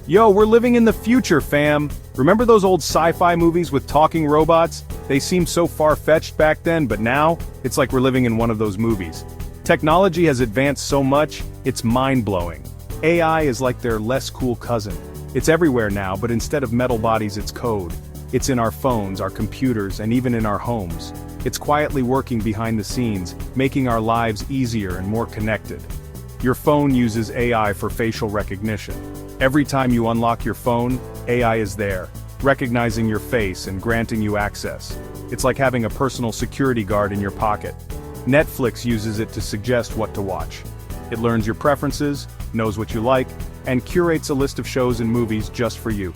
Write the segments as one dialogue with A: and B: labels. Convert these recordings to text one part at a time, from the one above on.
A: Yo, we're living in the future, fam. Remember those old sci-fi movies with talking robots? They seemed so far-fetched back then, but now, it's like we're living in one of those movies. Technology has advanced so much, it's mind-blowing. AI is like their less cool cousin. It's everywhere now, but instead of metal bodies, it's code. It's in our phones, our computers, and even in our homes. It's quietly working behind the scenes, making our lives easier and more connected. Your phone uses AI for facial recognition. Every time you unlock your phone, AI is there, recognizing your face and granting you access. It's like having a personal security guard in your pocket. Netflix uses it to suggest what to watch. It learns your preferences, knows what you like, and curates a list of shows and movies just for you.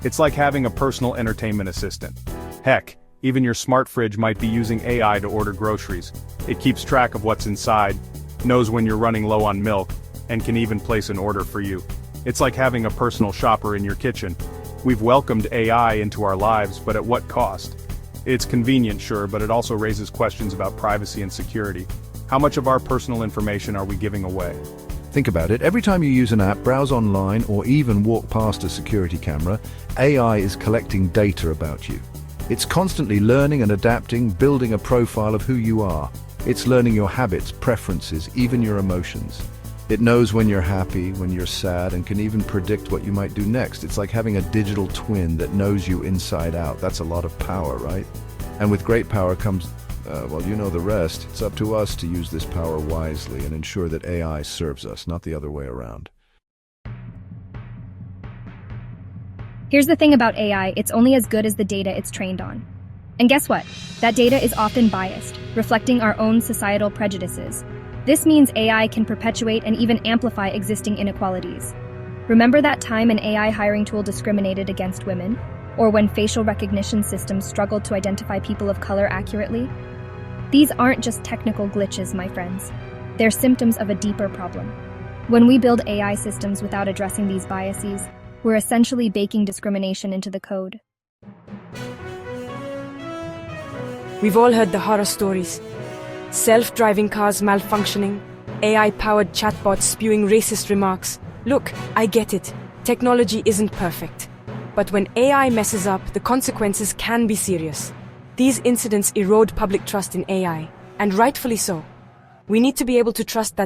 A: It's like having a personal entertainment assistant. Heck, even your smart fridge might be using AI to order groceries. It keeps track of what's inside, knows when you're running low on milk, and can even place an order for you. It's like having a personal shopper in your kitchen. We've welcomed AI into our lives, but at what cost? It's convenient, sure, but it also raises questions about privacy and security. How much of our personal information are we giving away?
B: Think about it. Every time you use an app, browse online, or even walk past a security camera, AI is collecting data about you. It's constantly learning and adapting, building a profile of who you are. It's learning your habits, preferences, even your emotions. It knows when you're happy, when you're sad, and can even predict what you might do next. It's like having a digital twin that knows you inside out. That's a lot of power, right? And with great power comes, well, you know the rest. It's up to us to use this power wisely and ensure that AI serves us, not the other way around.
C: Here's the thing about AI, it's only as good as the data it's trained on. And guess what? That data is often biased, reflecting our own societal prejudices. This means AI can perpetuate and even amplify existing inequalities. Remember that time an AI hiring tool discriminated against women? Or when facial recognition systems struggled to identify people of color accurately? These aren't just technical glitches, my friends. They're symptoms of a deeper problem. When we build AI systems without addressing these biases, we're essentially baking discrimination into the code.
D: We've all heard the horror stories. Self-driving cars malfunctioning, AI-powered chatbots spewing racist remarks. Look, I get it. Technology isn't perfect. But when AI messes up, the consequences can be serious. These incidents erode public trust in AI, and rightfully so. We need to be able to trust that